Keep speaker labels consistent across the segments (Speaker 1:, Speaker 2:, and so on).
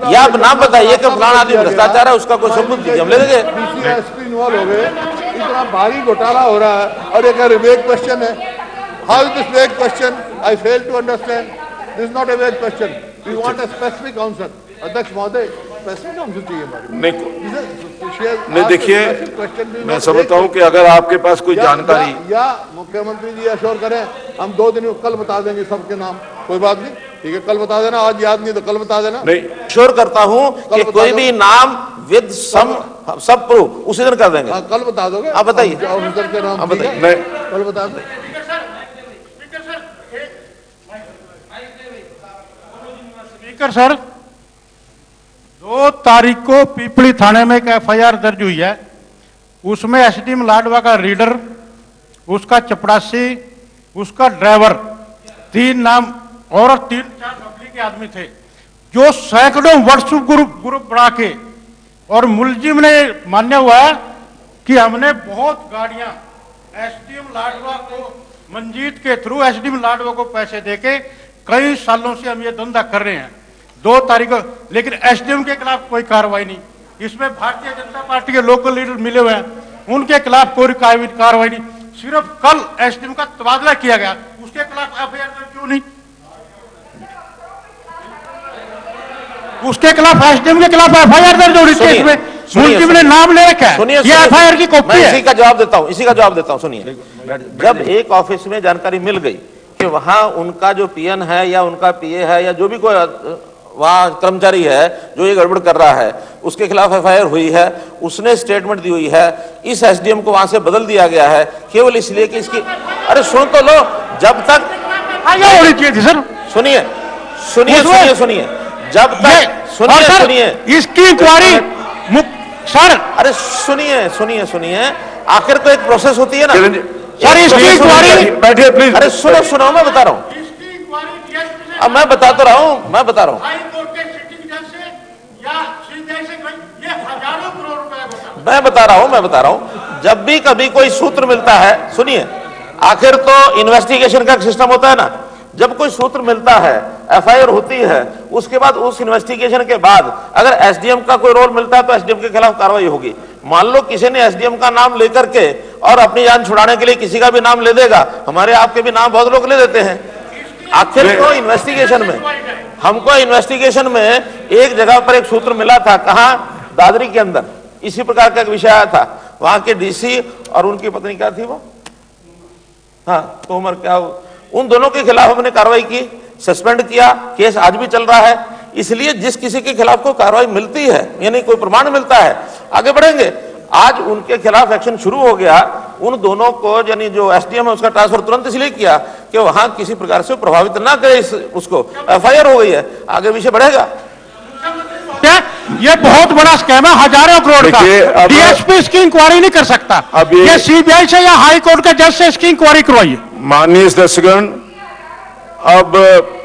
Speaker 1: या आप नाम बताइए कि फलाना आदमी भ्रष्टाचार है, उसका कोई सबूत दीजिए, हम ले देंगे।
Speaker 2: एसपी इन्वॉल्व हो गए, इतना भारी घोटाला हो रहा है और एक वेग क्वेश्चन है। How is this vague question? I fail to understand. This is not a vague question. We want a specific answer. अध्यक्ष महोदय, स्पेसिफिक आंसर चाहिए
Speaker 3: नहीं देखिए, मैं समझता हूँ कि अगर आपके पास कोई जानकारी
Speaker 2: या मुख्यमंत्री जी अश्योर करें, हम 2 दिन में कल बता देंगे सबके नाम, कोई बात नहीं, ठीक है, कल बता देना, आज याद नहीं तो कल बता देना।
Speaker 3: नहीं,
Speaker 1: श्योर करता हूँ कि कोई भी नाम विद सब प्रूफ उसी दिन कर देंगे।
Speaker 2: कल बता दोगे?
Speaker 1: आप बताइए,
Speaker 2: ऑफिसर के नाम
Speaker 3: बताइए,
Speaker 2: कल बता दो।
Speaker 4: स्पीकर सर, 2 तारीख को पीपली थाने में एक एफआईआर दर्ज हुई है। उसमें एसडीएम लाडवा का रीडर, उसका चपरासी, उसका ड्राइवर, 3 नाम और 3-4 पब्लिक के आदमी थे, जो सैकड़ों व्हाट्सएप ग्रुप बना के, और मुलजिम ने मान्य हुआ है कि हमने बहुत गाड़ियां एसडीएम लाडवा को, मंजीत के थ्रू एसडीएम लाडवा को पैसे देके कई सालों से हम ये धंधा कर रहे हैं। 2 तारीख को, लेकिन एसडीएम के खिलाफ कोई कार्रवाई नहीं। इसमें भारतीय जनता पार्टी के लोकल लीडर मिले हुए हैं, उनके खिलाफ कोई कार्रवाई नहीं। सिर्फ कल एसडीएम का तबादला किया गया, उसके खिलाफ एफआईआर क्यों नहीं? उसके खिलाफ, एसडीएम के खिलाफ एफआईआर दर्ज हो रही है, इसमें मुलजिम ने नाम ले रखा है, ये एफआईआर की कॉपी है।
Speaker 1: इसी का जवाब देता हूं, सुनिए। जब एक ऑफिस में जानकारी मिल गई कि वहां उनका जो पीएन है या उनका पीए है या जो भी कोई वहां कर्मचारी है जो ये गड़बड़ कर रहा है, उसके खिलाफ एफआईआर हुई है, उसने स्टेटमेंट दी हुई है, इस एसडीएम को वहां से बदल दिया गया है केवल इसलिए कि इसकी, अरे सुन तो लो, जब तक
Speaker 4: सर
Speaker 1: सुनिए, जब तक सुनिए
Speaker 4: इसकी इंक्वायरी सर,
Speaker 1: अरे सुनिए, आखिर तो एक प्रोसेस होती है ना
Speaker 4: सर, इसकी इंक्वायरी,
Speaker 3: बैठिए प्लीज।
Speaker 1: अरे सुनो, मैं बता रहा हूं, अब मैं बता रहा हूं। मैं बता रहा हूं, जब भी कभी कोई सूत्र मिलता है, सुनिए, आखिर तो इन्वेस्टिगेशन का सिस्टम होता है ना, जब कोई सूत्र मिलता है, एफआईआर होती है, उसके बाद उस इन्वेस्टिगेशन के बाद अगर एसडीएम का कोई रोल मिलता है तो एसडीएम के खिलाफ कार्रवाई होगी। मान लो किसी ने एसडीएम का नाम लेकर के और अपनी जान छुड़ाने के लिए किसी का भी नाम ले देगा, हमारे आपके भी नाम बहुत लोग ले देते हैं। आखिर तो इन्वेस्टिगेशन में, हमको इन्वेस्टिगेशन में एक जगह पर एक सूत्र मिला था, कहां? दादरी के अंदर इसी प्रकार का एक विषय आया था, वहां के डीसी और उनकी पत्नी क्या थी वो, हाँ तोमर, क्या उन दोनों के खिलाफ हमने कार्रवाई की, सस्पेंड किया, केस आज भी चल रहा है। इसलिए जिस किसी के खिलाफ कोई कार्रवाई मिलती है, यानी कोई प्रमाण मिलता है, आगे बढ़ेंगे। आज उनके खिलाफ एक्शन शुरू हो गया, उन दोनों को, यानी जो एसडीएम है उसका ट्रांसफर तुरंत इसलिए किया कि वहां किसी प्रकार से प्रभावित ना करे उसको, एफआईआर हो गई है, आगे विषय बढ़ेगा।
Speaker 4: ये बहुत बड़ा स्कैम है, हजारों करोड़ का। डीएसपी इसकी इंक्वायरी नहीं कर सकता, ये सीबीआई से या हाई कोर्ट के जज से इसकी इंक्वायरी करवाइए।
Speaker 3: माननीय दर्शकगण, अब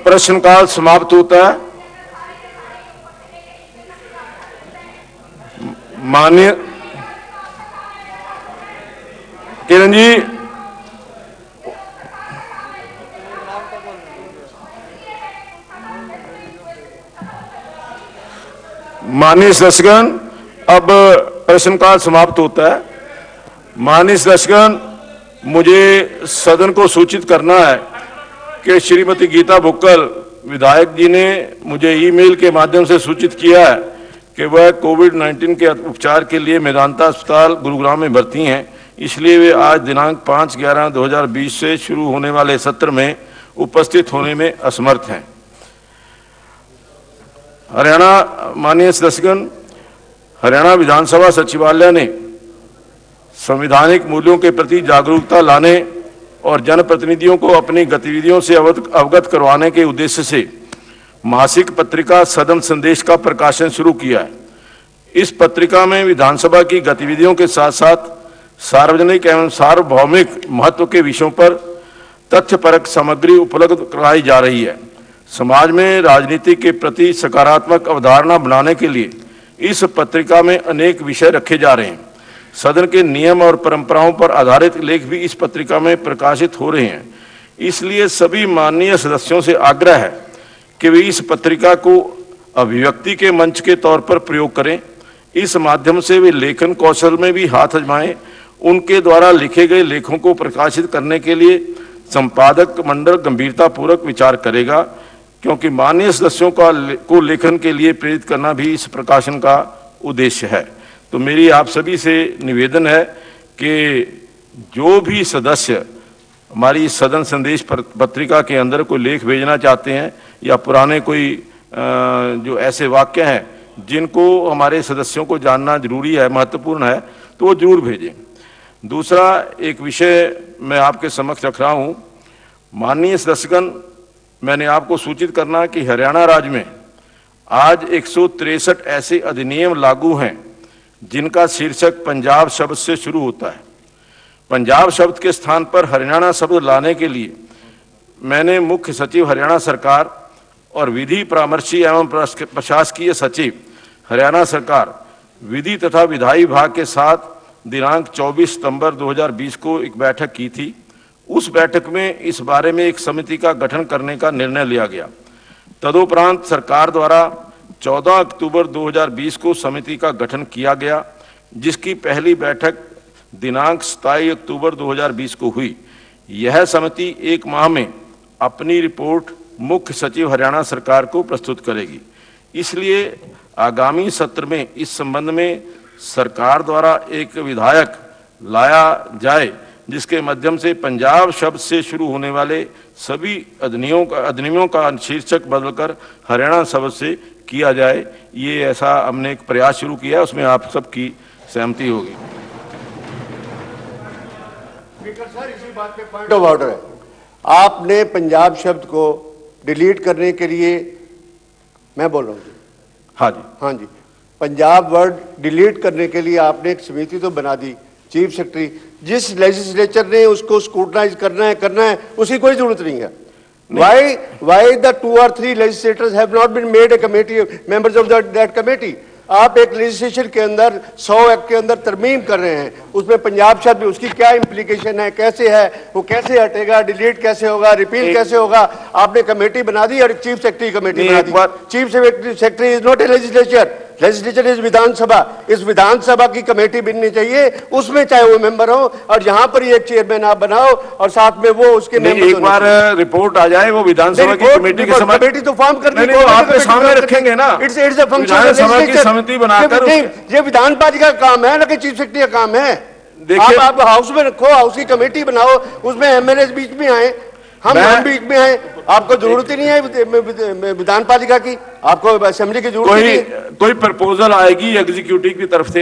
Speaker 3: प्रश्नकाल समाप्त होता है। माननीय किरण जी, माननीय दर्शकगण, अब प्रश्नकाल समाप्त होता है। माननीय दर्शकगण, मुझे सदन को सूचित करना है कि श्रीमती गीता बुक्कल विधायक जी ने मुझे ईमेल के माध्यम से सूचित किया है कि वह कोविड-19 के उपचार के लिए मेदांता अस्पताल गुरुग्राम में भर्ती हैं, इसलिए वे आज दिनांक 5/11/2020 से शुरू होने वाले सत्र में उपस्थित होने में असमर्थ हैं। हरियाणा, माननीय सदस्यगण, हरियाणा विधानसभा सचिवालय ने संवैधानिक मूल्यों के प्रति जागरूकता लाने और जनप्रतिनिधियों को अपनी गतिविधियों से अवगत करवाने के उद्देश्य से मासिक पत्रिका सदन संदेश का प्रकाशन शुरू किया है। इस पत्रिका में विधानसभा की गतिविधियों के साथ साथ सार्वजनिक एवं सार्वभौमिक महत्व के विषयों पर तथ्यपरक सामग्री उपलब्ध कराई जा रही है। समाज में राजनीति के प्रति सकारात्मक अवधारणा बनाने के लिए इस पत्रिका में अनेक विषय रखे जा रहे हैं। सदन के नियम और परंपराओं पर आधारित लेख भी इस पत्रिका में प्रकाशित हो रहे हैं। इसलिए सभी माननीय सदस्यों से आग्रह है कि वे इस पत्रिका को अभिव्यक्ति के मंच के तौर पर प्रयोग करें। इस माध्यम से वे लेखन कौशल में भी हाथ आजमाएं। उनके द्वारा लिखे गए लेखों को प्रकाशित करने के लिए संपादक मंडल गंभीरतापूर्वक विचार करेगा, क्योंकि माननीय सदस्यों को लेखन के लिए प्रेरित करना भी इस प्रकाशन का उद्देश्य है। तो मेरी आप सभी से निवेदन है कि जो भी सदस्य हमारी सदन संदेश पत्रिका के अंदर कोई लेख भेजना चाहते हैं या पुराने कोई जो ऐसे वाक्य हैं जिनको हमारे सदस्यों को जानना जरूरी है, महत्वपूर्ण है, तो वो जरूर भेजें। दूसरा एक विषय मैं आपके समक्ष रख रहा हूँ। माननीय सदस्यगण, मैंने आपको सूचित करना कि हरियाणा राज्य में आज 163 ऐसे अधिनियम लागू हैं जिनका शीर्षक पंजाब शब्द से शुरू होता है। पंजाब शब्द के स्थान पर हरियाणा शब्द लाने के लिए मैंने मुख्य सचिव हरियाणा सरकार और विधि परामर्शी एवं प्रशासकीय सचिव हरियाणा सरकार, विधि तथा विधायी विभाग के साथ दिनांक 24 सितंबर 2020 को एक बैठक की थी। उस बैठक में इस बारे में एक समिति का गठन करने का निर्णय लिया गया। तदुपरांत सरकार द्वारा 14 अक्टूबर 2020 को समिति का गठन किया गया, जिसकी पहली बैठक दिनांक 27 अक्टूबर 2020 को हुई। यह समिति 1 माह में अपनी रिपोर्ट मुख्य सचिव हरियाणा सरकार को प्रस्तुत करेगी। इसलिए आगामी सत्र में इस संबंध में सरकार द्वारा एक विधायक लाया जाए, जिसके माध्यम से पंजाब शब्द से शुरू होने वाले सभी अधिनियमों का शीर्षक बदलकर हरियाणा शब्द से किया जाए। ये ऐसा हमने एक प्रयास शुरू किया है, उसमें आप सबकी सहमति होगी।
Speaker 5: स्पीकर सर, इसी बात पे पॉइंट ऑफ ऑर्डर है। आपने पंजाब शब्द को डिलीट करने के लिए, मैं बोल रहा हूँ,
Speaker 3: हाँ जी,
Speaker 5: हाँ जी, पंजाब वर्ड डिलीट करने के लिए आपने एक समिति तो बना दी, चीफ सेक्रेटरी। जिस लेजिस्लेचर ने उसको स्क्रूटनाइज करना है, उसकी कोई जरूरत नहीं है। Why the 2 or 3 legislators have not been made a committee, members of that committee? आप एक लेजिस्लेशन के अंदर 100 एक्ट के अंदर तरमीम कर रहे हैं, उसमें पंजाब शब्द, उसकी क्या इंप्लीकेशन है, कैसे है, वो कैसे हटेगा, डिलीट कैसे होगा, रिपील कैसे होगा? आपने कमेटी बना दी और चीफ सेक्रेटरी कमेटी बना दी। Chief secretary is not a legislature, legislature is Vidhan Sabha. इस विधानसभा की कमेटी बननी चाहिए, उसमें चाहे वो मेंबर हो, और यहाँ पर एक चेयरमैन आप बनाओ और साथ में वो उसके मेंबर।
Speaker 3: एक बार रिपोर्ट आ जाए, वो विधानसभा की कमेटी के समय
Speaker 5: कमेटी तो फॉर्म करनी है,
Speaker 3: आपके सामने रखेंगे ना।
Speaker 5: इट्स अ फंक्शन
Speaker 3: समिति बनाकर
Speaker 5: ये विधानपालिका का काम है ना कि चीफ सेक्रेटरी का काम है।
Speaker 3: देखिए,
Speaker 5: आप हाउस में रखो, हाउस की कमेटी बनाओ, उसमें एमएलए बीच में आए, हम बीच में आए। आपको जरूरत ही नहीं है विधानपालिका की, आपको असेंबली की जरूरत नहीं है।
Speaker 3: कोई प्रपोजल आएगी एग्जीक्यूटिव की तरफ से